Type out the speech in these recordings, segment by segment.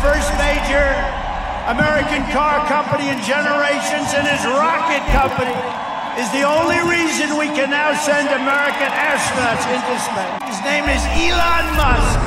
first major American car company in generations, and his rocket company is the only reason we can now send American astronauts into space. His name is Elon Musk.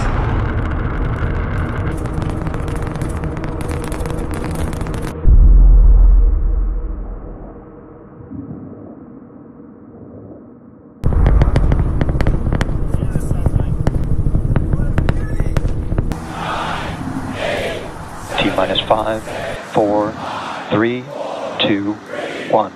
T-minus 5, 4, 3, 2, 1.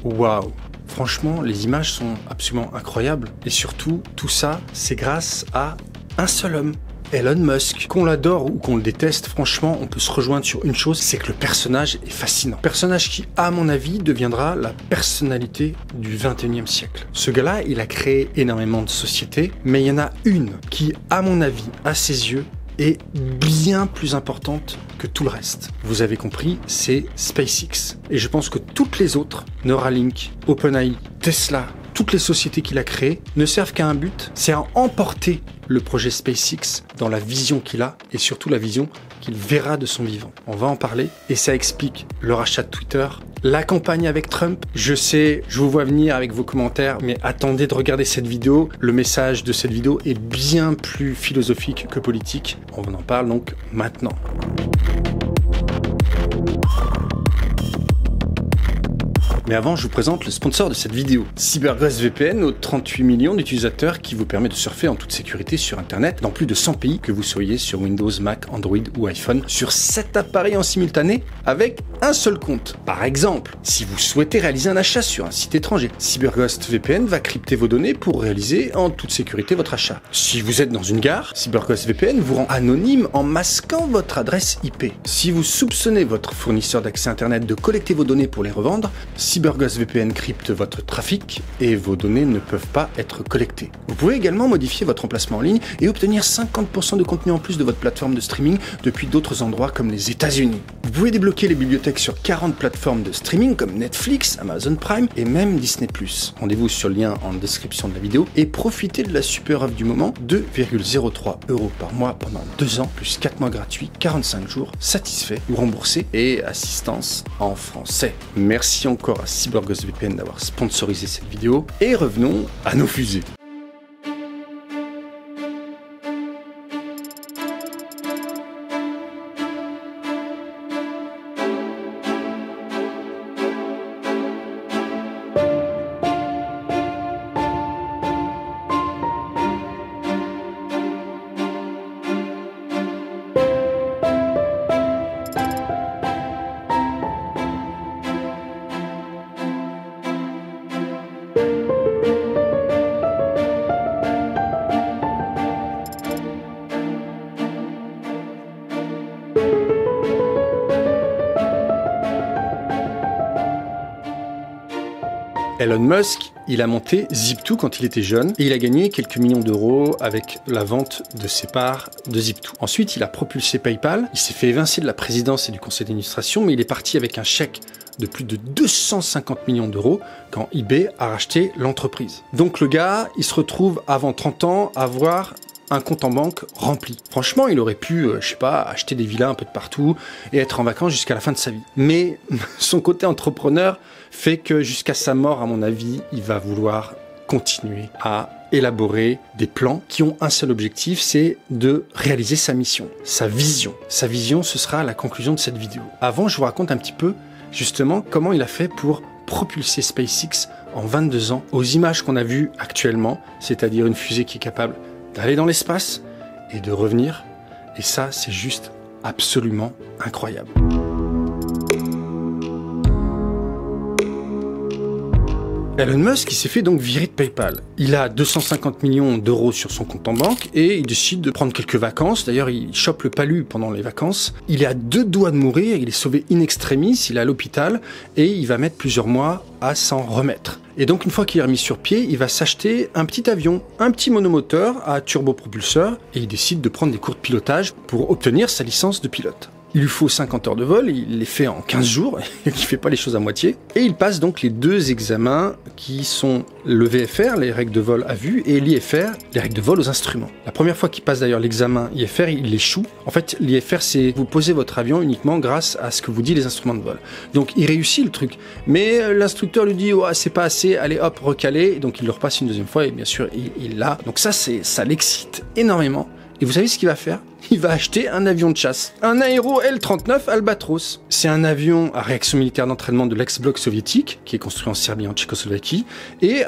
Waouh! Franchement, les images sont absolument incroyables. Et surtout, tout ça, c'est grâce à un seul homme, Elon Musk. Qu'on l'adore ou qu'on le déteste, franchement, on peut se rejoindre sur une chose, c'est que le personnage est fascinant. Personnage qui, à mon avis, deviendra la personnalité du 21e siècle. Ce gars-là, il a créé énormément de sociétés, mais il y en a une qui, à mon avis, à ses yeux, est bien plus importante que tout le reste. Vous avez compris, c'est SpaceX. Et je pense que toutes les autres, Neuralink, OpenAI, Tesla, toutes les sociétés qu'il a créées ne servent qu'à un but, c'est à emporter le projet SpaceX dans la vision qu'il a et surtout la vision qu'il verra de son vivant. On va en parler et ça explique le rachat de Twitter, la campagne avec Trump. Je sais, je vous vois venir avec vos commentaires, mais attendez de regarder cette vidéo. Le message de cette vidéo est bien plus philosophique que politique. On en parle donc maintenant. Mais avant, je vous présente le sponsor de cette vidéo. CyberGhost VPN aux 38 millions d'utilisateurs qui vous permet de surfer en toute sécurité sur Internet dans plus de 100 pays, que vous soyez sur Windows, Mac, Android ou iPhone, sur 7 appareils en simultané avec un seul compte. Par exemple, si vous souhaitez réaliser un achat sur un site étranger, CyberGhost VPN va crypter vos données pour réaliser en toute sécurité votre achat. Si vous êtes dans une gare, CyberGhost VPN vous rend anonyme en masquant votre adresse IP. Si vous soupçonnez votre fournisseur d'accès Internet de collecter vos données pour les revendre, CyberGhost VPN crypte votre trafic et vos données ne peuvent pas être collectées. Vous pouvez également modifier votre emplacement en ligne et obtenir 50% de contenu en plus de votre plateforme de streaming depuis d'autres endroits comme les États-Unis. Vous pouvez débloquer les bibliothèques sur 40 plateformes de streaming comme Netflix, Amazon Prime et même Disney+. Rendez-vous sur le lien en description de la vidéo et profitez de la super offre du moment, 2,03 € par mois pendant 2 ans, plus 4 mois gratuits, 45 jours, satisfait ou remboursé et assistance en français. Merci encore à CyberGhost VPN d'avoir sponsorisé cette vidéo et revenons à nos fusées. Elon Musk, il a monté Zip2 quand il était jeune et il a gagné quelques millions d'euros avec la vente de ses parts de Zip2. Ensuite, il a propulsé PayPal, il s'est fait évincer de la présidence et du conseil d'administration, mais il est parti avec un chèque de plus de 250 millions d'euros quand eBay a racheté l'entreprise. Donc le gars, il se retrouve avant 30 ans à avoir un compte en banque rempli. Franchement, il aurait pu, je sais pas, acheter des villas un peu de partout et être en vacances jusqu'à la fin de sa vie. Mais son côté entrepreneur fait que jusqu'à sa mort, à mon avis, il va vouloir continuer à élaborer des plans qui ont un seul objectif, c'est de réaliser sa mission, sa vision. Sa vision, ce sera la conclusion de cette vidéo. Avant, je vous raconte un petit peu justement comment il a fait pour propulser SpaceX en 22 ans aux images qu'on a vues actuellement, c'est-à-dire une fusée qui est capable d'aller dans l'espace et de revenir. Et ça, c'est juste absolument incroyable. Elon Musk, il s'est fait donc virer de PayPal. Il a 250 millions d'euros sur son compte en banque et il décide de prendre quelques vacances. D'ailleurs, il chope le palu pendant les vacances. Il est à 2 doigts de mourir, il est sauvé in extremis, il est à l'hôpital et il va mettre plusieurs mois à s'en remettre. Et donc, une fois qu'il est remis sur pied, il va s'acheter un petit avion, un petit monomoteur à turbopropulseur et il décide de prendre des cours de pilotage pour obtenir sa licence de pilote. Il lui faut 50 heures de vol, il les fait en 15 jours, il ne fait pas les choses à moitié. Et il passe donc les 2 examens qui sont le VFR, les règles de vol à vue, et l'IFR, les règles de vol aux instruments. La première fois qu'il passe d'ailleurs l'examen IFR, il échoue. En fait, l'IFR, c'est vous posez votre avion uniquement grâce à ce que vous disent les instruments de vol. Donc il réussit le truc. Mais l'instructeur lui dit oh, « c'est pas assez, allez hop, recalez ». Donc il le repasse une deuxième fois et bien sûr, il l'a. Donc ça l'excite énormément. Et vous savez ce qu'il va faire ? Il va acheter un avion de chasse, un Aero L-39 Albatros. C'est un avion à réaction militaire d'entraînement de l'ex-bloc soviétique, qui est construit en Serbie et en Tchécoslovaquie. Et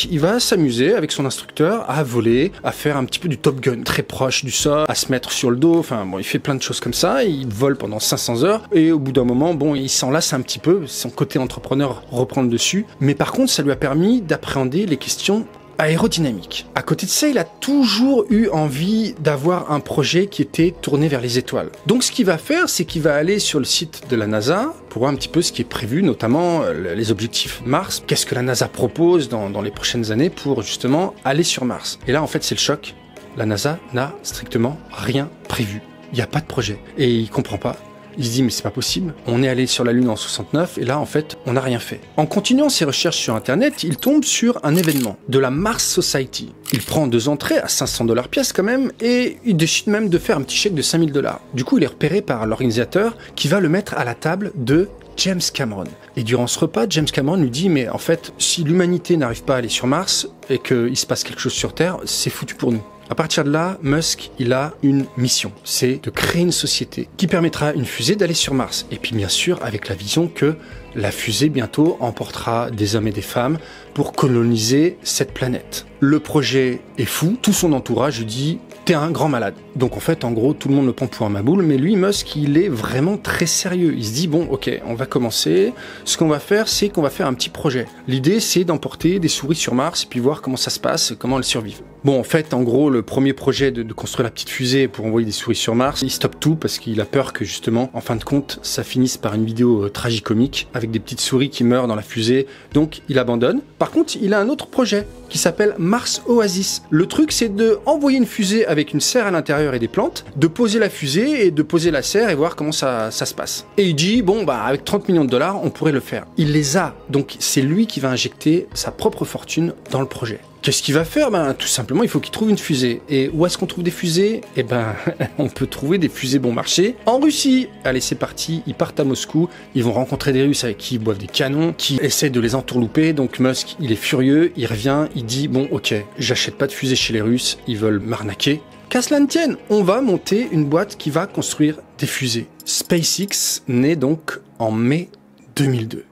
il va s'amuser avec son instructeur à voler, à faire un petit peu du Top Gun, très proche du sol, à se mettre sur le dos. Enfin bon, il fait plein de choses comme ça. Il vole pendant 500 heures. Et au bout d'un moment, bon, il s'en lasse un petit peu. Son côté entrepreneur reprend le dessus. Mais par contre, ça lui a permis d'appréhender les questions aérodynamique. À côté de ça, il a toujours eu envie d'avoir un projet qui était tourné vers les étoiles. Donc ce qu'il va faire, c'est qu'il va aller sur le site de la NASA pour voir un petit peu ce qui est prévu, notamment les objectifs Mars. Qu'est-ce que la NASA propose dans les prochaines années pour justement aller sur Mars. Et là, en fait, c'est le choc. La NASA n'a strictement rien prévu. Il n'y a pas de projet. Et il comprend pas. Il se dit mais c'est pas possible, on est allé sur la Lune en 69 et là en fait on n'a rien fait. En continuant ses recherches sur internet, il tombe sur un événement de la Mars Society. Il prend 2 entrées à 500 $ pièce quand même et il décide même de faire un petit chèque de 5000 $. Du coup il est repéré par l'organisateur qui va le mettre à la table de James Cameron. Et durant ce repas, James Cameron lui dit mais en fait si l'humanité n'arrive pas à aller sur Mars et qu'il se passe quelque chose sur Terre, c'est foutu pour nous. À partir de là, Musk, il a une mission, c'est de créer une société qui permettra à une fusée d'aller sur Mars. Et puis bien sûr, avec la vision que la fusée bientôt emportera des hommes et des femmes pour coloniser cette planète. Le projet est fou, tout son entourage dit « t'es un grand malade ». Donc en fait, en gros, tout le monde le prend pour un maboule, mais lui, Musk, il est vraiment très sérieux. Il se dit « bon, ok, on va commencer. Ce qu'on va faire, c'est qu'on va faire un petit projet. L'idée, c'est d'emporter des souris sur Mars et puis voir comment ça se passe, comment elles survivent. » Bon, en fait, en gros, le premier projet de construire la petite fusée pour envoyer des souris sur Mars, il stoppe tout parce qu'il a peur que justement, en fin de compte, ça finisse par une vidéo tragicomique avec des petites souris qui meurent dans la fusée. Donc, il abandonne. Par contre, il a un autre projet qui s'appelle Mars Oasis. Le truc, c'est de envoyer une fusée avec une serre à l'intérieur et des plantes, de poser la fusée et de poser la serre et voir comment ça se passe. Et il dit, bon, bah, avec 30 millions de $, on pourrait le faire. Il les a. Donc, c'est lui qui va injecter sa propre fortune dans le projet. Qu'est-ce qu'il va faire ? Ben, tout simplement, il faut qu'il trouve une fusée. Et où est-ce qu'on trouve des fusées ? Eh ben, on peut trouver des fusées bon marché en Russie. Allez, c'est parti, ils partent à Moscou, ils vont rencontrer des Russes avec qui ils boivent des canons, qui essaient de les entourlouper. Donc Musk, il est furieux, il revient, il dit, bon, ok, j'achète pas de fusées chez les Russes, ils veulent m'arnaquer. Qu'à cela ne tienne, on va monter une boîte qui va construire des fusées. SpaceX naît donc en mai 2002.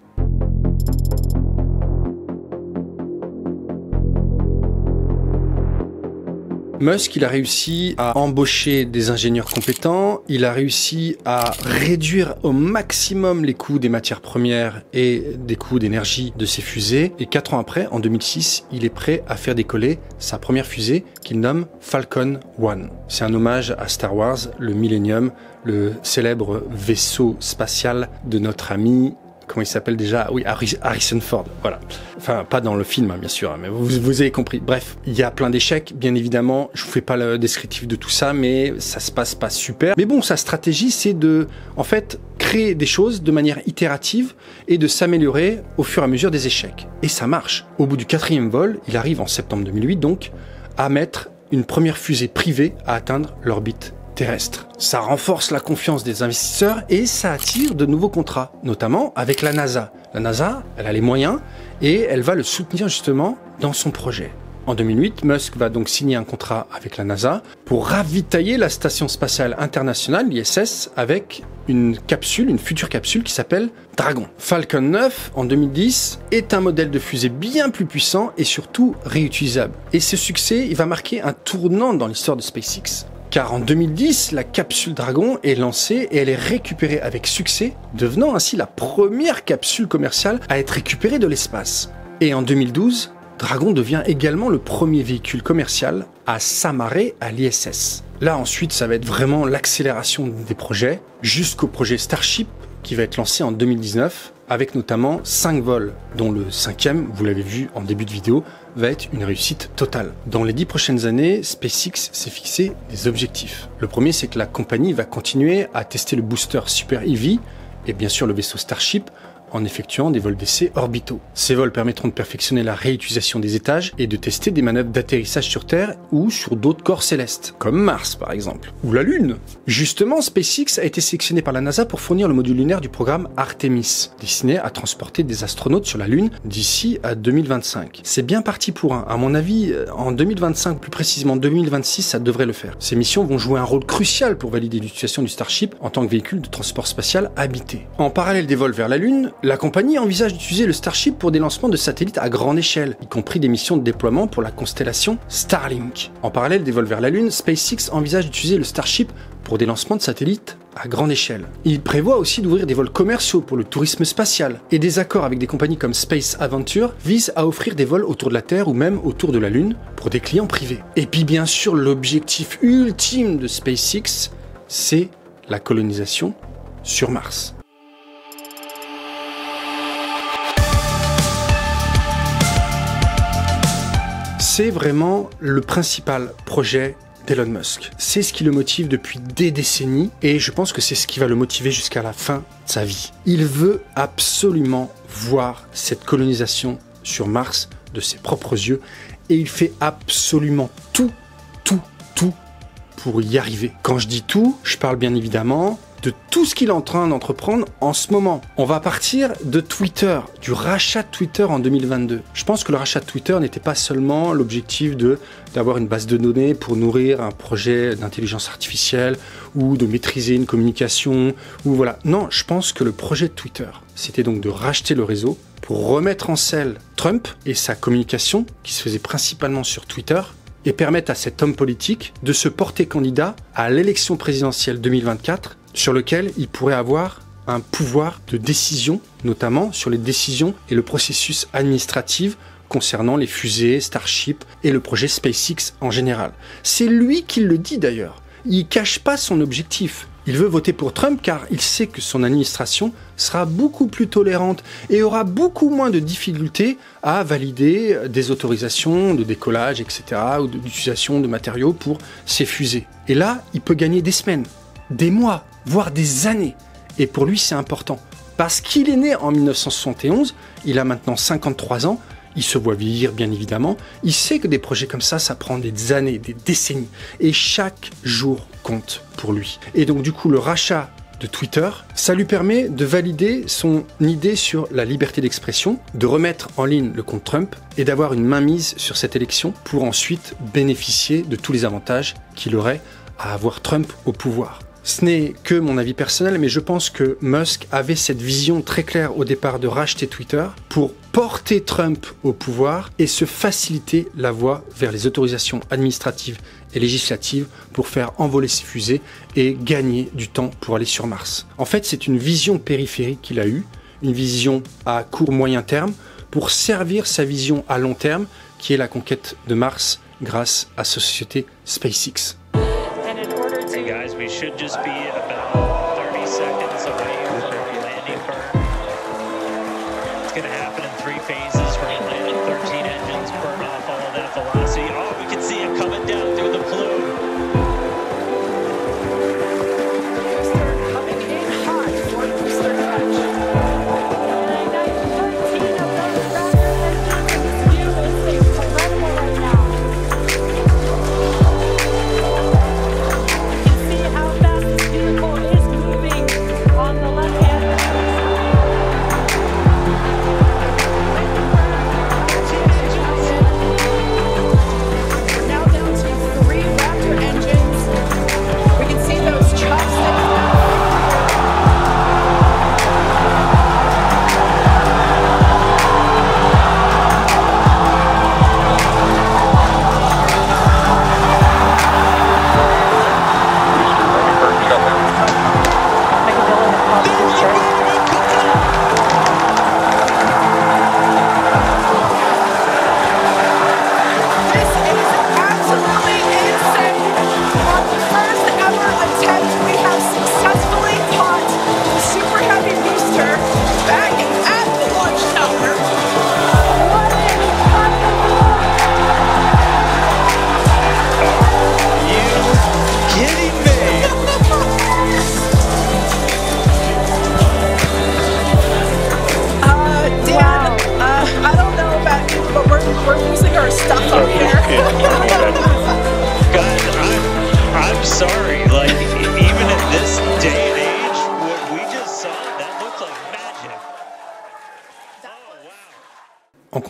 Musk, il a réussi à embaucher des ingénieurs compétents, il a réussi à réduire au maximum les coûts des matières premières et des coûts d'énergie de ses fusées. Et 4 ans après, en 2006, il est prêt à faire décoller sa première fusée qu'il nomme Falcon 1. C'est un hommage à Star Wars, le Millennium, le célèbre vaisseau spatial de notre ami... Comment il s'appelle déjà ? Oui, Harrison Ford, voilà. Enfin, pas dans le film, hein, bien sûr, mais vous avez compris. Bref, il y a plein d'échecs, bien évidemment. Je vous fais pas le descriptif de tout ça, mais ça se passe pas super. Mais bon, sa stratégie, c'est de, en fait, créer des choses de manière itérative et de s'améliorer au fur et à mesure des échecs. Et ça marche. Au bout du 4e vol, il arrive en septembre 2008, donc, à mettre une première fusée privée à atteindre l'orbite terrestre. Ça renforce la confiance des investisseurs et ça attire de nouveaux contrats, notamment avec la NASA. La NASA, elle a les moyens et elle va le soutenir justement dans son projet. En 2008, Musk va donc signer un contrat avec la NASA pour ravitailler la station spatiale internationale, l'ISS, avec une future capsule qui s'appelle Dragon. Falcon 9, en 2010, est un modèle de fusée bien plus puissant et surtout réutilisable. Et ce succès, il va marquer un tournant dans l'histoire de SpaceX. Car en 2010, la capsule Dragon est lancée et elle est récupérée avec succès, devenant ainsi la première capsule commerciale à être récupérée de l'espace. Et en 2012, Dragon devient également le premier véhicule commercial à s'amarrer à l'ISS. Là ensuite, ça va être vraiment l'accélération des projets, jusqu'au projet Starship qui va être lancé en 2019, avec notamment 5 vols, dont le 5e, vous l'avez vu en début de vidéo, va être une réussite totale. Dans les 10 prochaines années, SpaceX s'est fixé des objectifs. Le premier, c'est que la compagnie va continuer à tester le booster Super Heavy, et bien sûr le vaisseau Starship, en effectuant des vols d'essai orbitaux. Ces vols permettront de perfectionner la réutilisation des étages et de tester des manœuvres d'atterrissage sur Terre ou sur d'autres corps célestes, comme Mars par exemple, ou la Lune. Justement, SpaceX a été sélectionné par la NASA pour fournir le module lunaire du programme Artemis, destiné à transporter des astronautes sur la Lune d'ici à 2025. C'est bien parti pour un. À mon avis, en 2025, plus précisément 2026, ça devrait le faire. Ces missions vont jouer un rôle crucial pour valider l'utilisation du Starship en tant que véhicule de transport spatial habité. En parallèle des vols vers la Lune, la compagnie envisage d'utiliser le Starship pour des lancements de satellites à grande échelle, y compris des missions de déploiement pour la constellation Starlink. En parallèle des vols vers la Lune, SpaceX envisage d'utiliser le Starship pour des lancements de satellites à grande échelle. Il prévoit aussi d'ouvrir des vols commerciaux pour le tourisme spatial, et des accords avec des compagnies comme Space Adventure visent à offrir des vols autour de la Terre ou même autour de la Lune pour des clients privés. Et puis bien sûr, l'objectif ultime de SpaceX, c'est la colonisation sur Mars. C'est vraiment le principal projet d'Elon Musk. C'est ce qui le motive depuis des décennies et je pense que c'est ce qui va le motiver jusqu'à la fin de sa vie. Il veut absolument voir cette colonisation sur Mars de ses propres yeux et il fait absolument tout pour y arriver. Quand je dis tout, je parle bien évidemment de tout ce qu'il est en train d'entreprendre en ce moment. On va partir de Twitter, du rachat de Twitter en 2022. Je pense que le rachat de Twitter n'était pas seulement l'objectif d'avoir une base de données pour nourrir un projet d'intelligence artificielle ou de maîtriser une communication ou voilà. Non, je pense que le projet de Twitter, c'était donc de racheter le réseau pour remettre en selle Trump et sa communication qui se faisait principalement sur Twitter et permettre à cet homme politique de se porter candidat à l'élection présidentielle 2024 sur lequel il pourrait avoir un pouvoir de décision, notamment sur les décisions et le processus administratif concernant les fusées, Starship et le projet SpaceX en général. C'est lui qui le dit d'ailleurs. Il cache pas son objectif. Il veut voter pour Trump car il sait que son administration sera beaucoup plus tolérante et aura beaucoup moins de difficultés à valider des autorisations de décollage, etc. ou d'utilisation de matériaux pour ses fusées. Et là, il peut gagner des semaines, des mois, voire des années. Et pour lui, c'est important. Parce qu'il est né en 1971, il a maintenant 53 ans, il se voit vieillir bien évidemment, il sait que des projets comme ça prend des années, des décennies. Et chaque jour compte pour lui. Et donc du coup, le rachat de Twitter, ça lui permet de valider son idée sur la liberté d'expression, de remettre en ligne le compte Trump et d'avoir une mainmise sur cette élection pour ensuite bénéficier de tous les avantages qu'il aurait à avoir Trump au pouvoir. Ce n'est que mon avis personnel, mais je pense que Musk avait cette vision très claire au départ de racheter Twitter pour porter Trump au pouvoir et se faciliter la voie vers les autorisations administratives et législatives pour faire envoler ses fusées et gagner du temps pour aller sur Mars. En fait, c'est une vision périphérique qu'il a eue, une vision à court-moyen terme pour servir sa vision à long terme qui est la conquête de Mars grâce à sa société SpaceX. Hey guys, we should just be about 30 seconds away from landing burn. It's going to happen in 3 phases. We're going to land in 13 engines, burn off all of that velocity. Oh, we can see it coming down through the plume. Booster coming in hot for booster touch. 13 of those Raptor engines in this view is incredible right now. See how fast this vehicle is moving on the left-hand side. We're now down to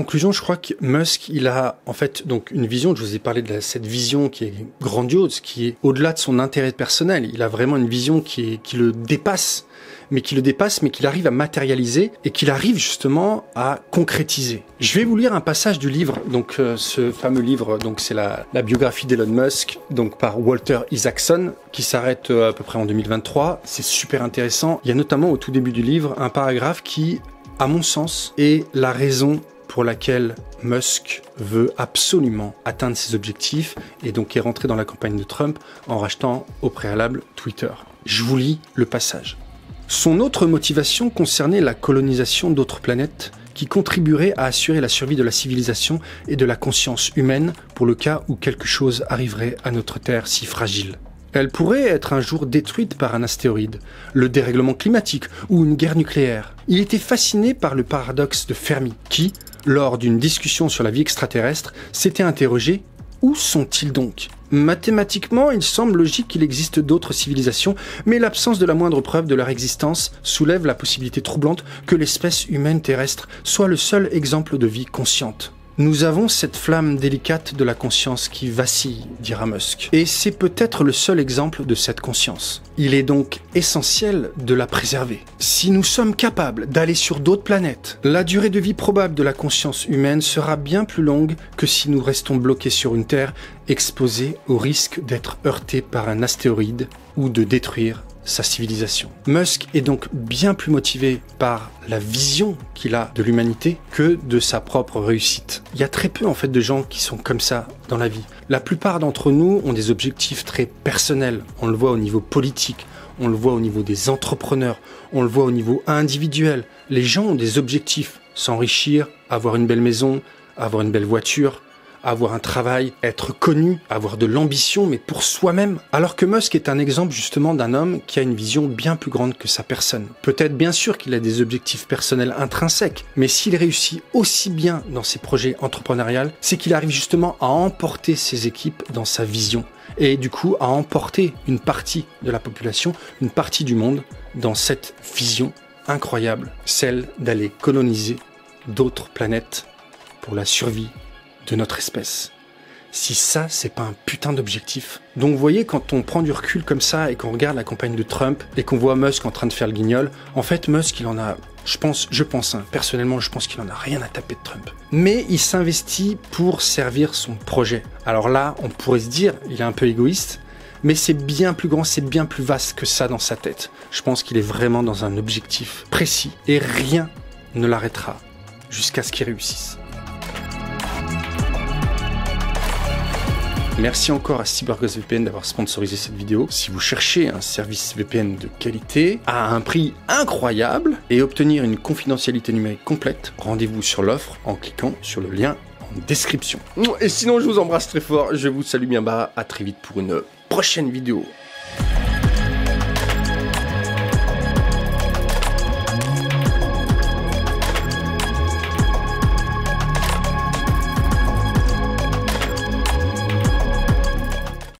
conclusion, je crois que Musk, il a en fait donc une vision, je vous ai parlé de cette vision qui est grandiose, qui est au-delà de son intérêt personnel. Il a vraiment une vision qui le dépasse, mais qu'il arrive à matérialiser et qu'il arrive justement à concrétiser. Je vais vous lire un passage du livre, donc ce fameux livre, donc c'est la biographie d'Elon Musk, donc par Walter Isaacson, qui s'arrête à peu près en 2023. C'est super intéressant. Il y a notamment au tout début du livre un paragraphe qui, à mon sens, est la raison pour laquelle Musk veut absolument atteindre ses objectifs et donc est rentré dans la campagne de Trump en rachetant au préalable Twitter. Je vous lis le passage. Son autre motivation concernait la colonisation d'autres planètes qui contribueraient à assurer la survie de la civilisation et de la conscience humaine pour le cas où quelque chose arriverait à notre Terre si fragile. Elle pourrait être un jour détruite par un astéroïde, le dérèglement climatique ou une guerre nucléaire. Il était fasciné par le paradoxe de Fermi qui, lors d'une discussion sur la vie extraterrestre, s'était interrogé « Où sont-ils donc ?» Mathématiquement, il semble logique qu'il existe d'autres civilisations, mais l'absence de la moindre preuve de leur existence soulève la possibilité troublante que l'espèce humaine terrestre soit le seul exemple de vie consciente. Nous avons cette flamme délicate de la conscience qui vacille, dira Musk. Et c'est peut-être le seul exemple de cette conscience. Il est donc essentiel de la préserver. Si nous sommes capables d'aller sur d'autres planètes, la durée de vie probable de la conscience humaine sera bien plus longue que si nous restons bloqués sur une Terre, exposée au risque d'être heurté par un astéroïde ou de détruire sa civilisation. Musk est donc bien plus motivé par la vision qu'il a de l'humanité que de sa propre réussite. Il y a très peu en fait de gens qui sont comme ça dans la vie. La plupart d'entre nous ont des objectifs très personnels. On le voit au niveau politique, on le voit au niveau des entrepreneurs, on le voit au niveau individuel. Les gens ont des objectifs, s'enrichir, avoir une belle maison, avoir une belle voiture, avoir un travail, être connu, avoir de l'ambition, mais pour soi-même. Alors que Musk est un exemple justement d'un homme qui a une vision bien plus grande que sa personne. Peut-être bien sûr qu'il a des objectifs personnels intrinsèques, mais s'il réussit aussi bien dans ses projets entrepreneuriaux, c'est qu'il arrive justement à emporter ses équipes dans sa vision. Et du coup à emporter une partie de la population, une partie du monde dans cette vision incroyable, celle d'aller coloniser d'autres planètes pour la survie de notre espèce. Si ça, c'est pas un putain d'objectif. Donc vous voyez, quand on prend du recul comme ça et qu'on regarde la campagne de Trump et qu'on voit Musk en train de faire le guignol, en fait Musk il en a, personnellement je pense qu'il en a rien à taper de Trump. Mais il s'investit pour servir son projet. Alors là, on pourrait se dire, il est un peu égoïste, mais c'est bien plus grand, c'est bien plus vaste que ça dans sa tête. Je pense qu'il est vraiment dans un objectif précis et rien ne l'arrêtera jusqu'à ce qu'il réussisse. Merci encore à CyberGhost VPN d'avoir sponsorisé cette vidéo. Si vous cherchez un service VPN de qualité à un prix incroyable et obtenir une confidentialité numérique complète, rendez-vous sur l'offre en cliquant sur le lien en description. Et sinon, je vous embrasse très fort. Je vous salue bien bas. À très vite pour une prochaine vidéo.